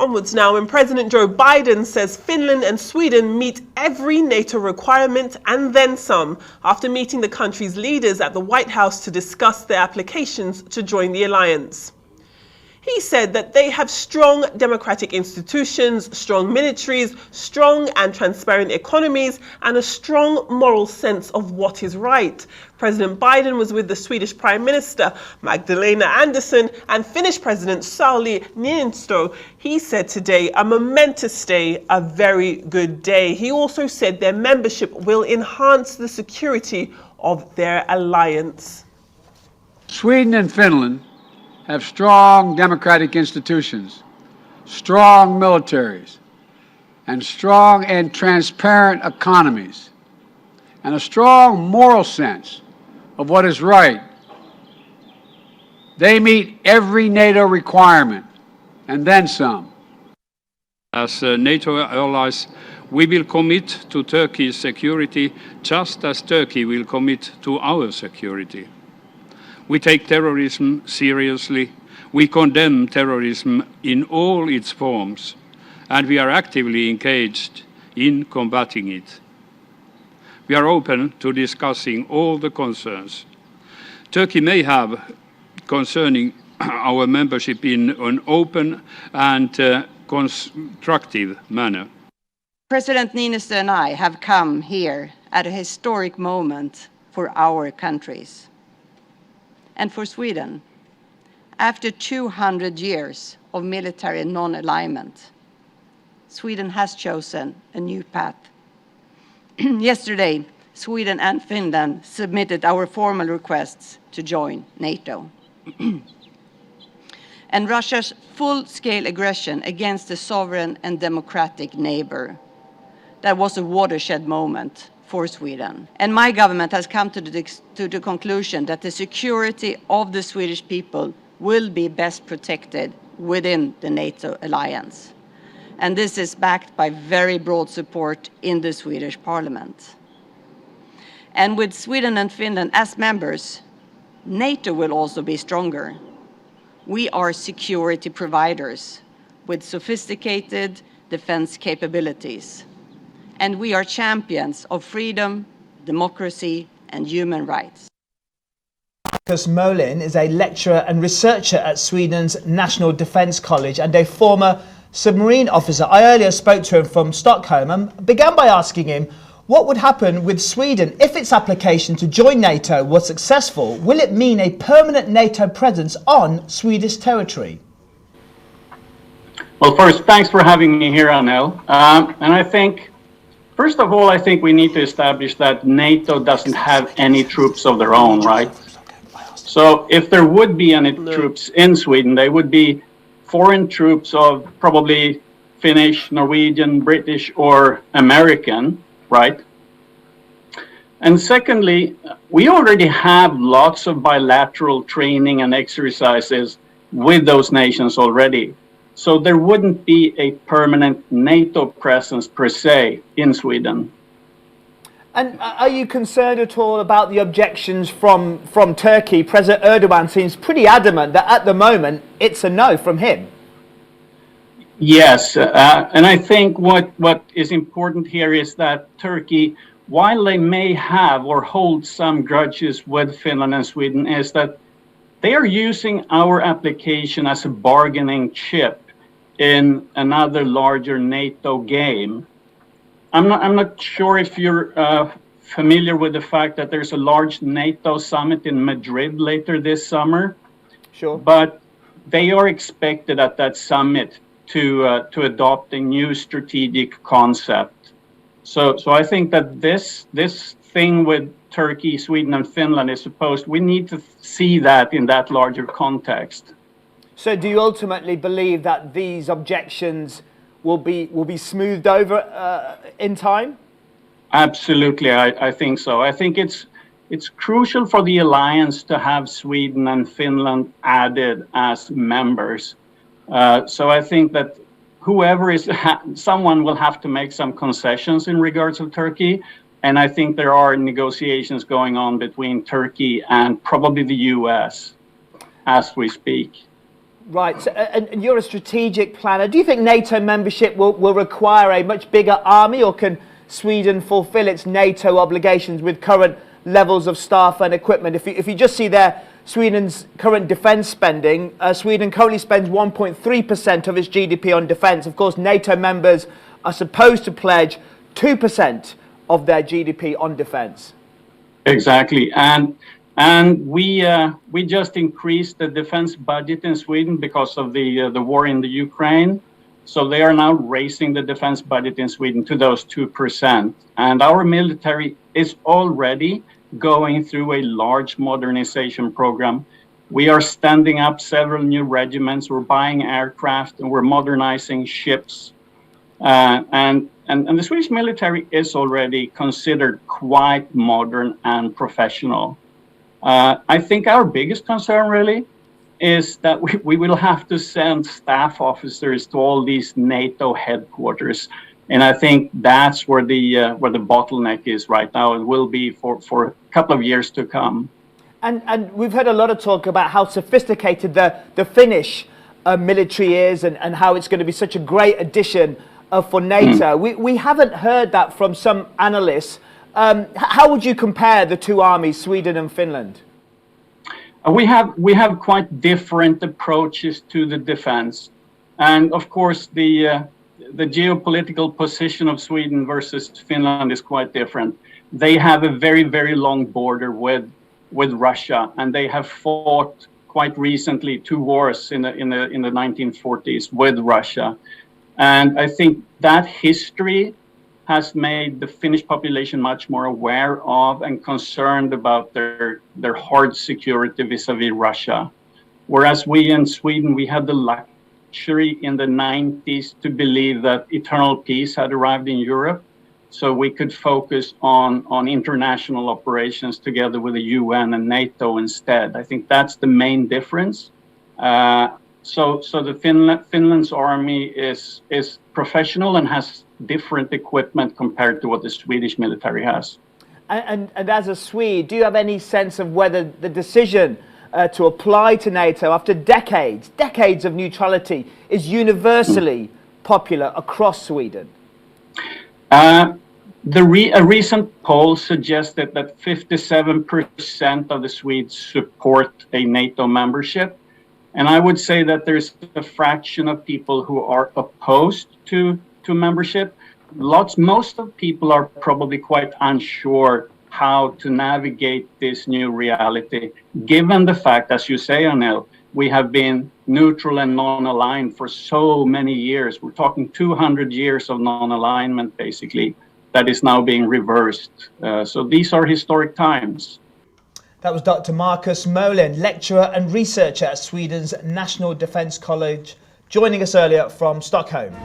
onwards now, when President Joe Biden says Finland and Sweden meet every NATO requirement and then some after meeting the country's leaders at the White House to discuss their applications to join the alliance. He said that they have strong democratic institutions, strong militaries, strong and transparent economies, and a strong moral sense of what is right. President Biden was with the Swedish Prime Minister Magdalena Andersson and Finnish President Sauli Niinisto. He said today, a momentous day, a very good day. He also said their membership will enhance the security of their alliance. Sweden and Finland have strong democratic institutions, strong militaries, and strong and transparent economies, and a strong moral sense of what is right. They meet every NATO requirement, and then some. As NATO allies, we will commit to Turkey's security just as Turkey will commit to our security. We take terrorism seriously, we condemn terrorism in all its forms, and we are actively engaged in combating it. We are open to discussing all the concerns Turkey may have concerning our membership in an open and constructive manner. President Niinistö and I have come here at a historic moment for our countries. And for Sweden, after 200 years of military non-alignment, Sweden has chosen a new path. Yesterday, Sweden and Finland submitted our formal requests to join NATO. And Russia's full-scale aggression against a sovereign and democratic neighbor, that was a watershed moment for Sweden. And my government has come to the conclusion that the security of the Swedish people will be best protected within the NATO alliance. And this is backed by very broad support in the Swedish parliament. And with Sweden and Finland as members, NATO will also be stronger. We are security providers with sophisticated defense capabilities. And we are champions of freedom, democracy, and human rights. Mohlin is a lecturer and researcher at Sweden's National Defence College and a former submarine officer. I earlier spoke to him from Stockholm and began by asking him what would happen with Sweden if its application to join NATO was successful. Will it mean a permanent NATO presence on Swedish territory? Well, first, thanks for having me here, Anel. And I think, first of all, I think we need to establish that NATO doesn't have any troops of their own, right? So if there would be any troops in Sweden, they would be foreign troops of probably Finnish, Norwegian, British, or American, right? And secondly, we already have lots of bilateral training and exercises with those nations already. So there wouldn't be a permanent NATO presence per se in Sweden. And are you concerned at all about the objections from Turkey? President Erdogan seems pretty adamant that at the moment it's a no from him. Yes, and I think what is important here is that Turkey, while they may have or hold some grudges with Finland and Sweden, is that they are using our application as a bargaining chip in another larger NATO game. I'm not sure if you're familiar with the fact that there's a large NATO summit in Madrid later this summer. Sure. But they are expected at that summit to adopt a new strategic concept. So I think that this thing with Turkey, Sweden, and Finland is we need to see that in that larger context. So do you ultimately believe that these objections will be smoothed over in time? Absolutely, I think so. I think it's crucial for the alliance to have Sweden and Finland added as members. So I think that whoever is, someone will have to make some concessions in regards of Turkey. And I think there are negotiations going on between Turkey and probably the US as we speak. Right, so, and you're a strategic planner. Do you think NATO membership will require a much bigger army, or can Sweden fulfill its NATO obligations with current levels of staff and equipment? If you just see there, Sweden's current defence spending, Sweden currently spends 1.3% of its GDP on defence. Of course, NATO members are supposed to pledge 2% of their GDP on defence. Exactly, and we just increased the defense budget in Sweden because of the war in the Ukraine. So they are now raising the defense budget in Sweden to those 2%. And our military is already going through a large modernization program. We are standing up several new regiments. We're buying aircraft and we're modernizing ships. And the Swedish military is already considered quite modern and professional. I think our biggest concern really is that we will have to send staff officers to all these NATO headquarters. And I think that's where the bottleneck is right now. It will be for a couple of years to come. And we've heard a lot of talk about how sophisticated the Finnish military is, and how it's going to be such a great addition for NATO. We haven't heard that from some analysts. How would you compare the two armies, Sweden and Finland? We have quite different approaches to the defense, and of course the geopolitical position of Sweden versus Finland is quite different. They have a very, very long border with Russia, and they have fought quite recently 2 wars in the 1940s with Russia. And I think that history has made the Finnish population much more aware of and concerned about their hard security vis-a-vis Russia. Whereas we in Sweden, we had the luxury in the 90s to believe that eternal peace had arrived in Europe. So we could focus on international operations together with the UN and NATO instead. I think that's the main difference. So the Finland's army is professional and has different equipment compared to what the Swedish military has. And as a Swede, do you have any sense of whether the decision to apply to NATO after decades of neutrality is universally popular across Sweden? A recent poll suggested that 57% of the Swedes support a NATO membership. And I would say that there's a fraction of people who are opposed to membership. Most of people are probably quite unsure how to navigate this new reality, given the fact, as you say, Anil, we have been neutral and non-aligned for so many years. We're talking 200 years of non-alignment, basically, that is now being reversed. So these are historic times. That was Dr. Marcus Mohlin, lecturer and researcher at Sweden's National Defence College, joining us earlier from Stockholm.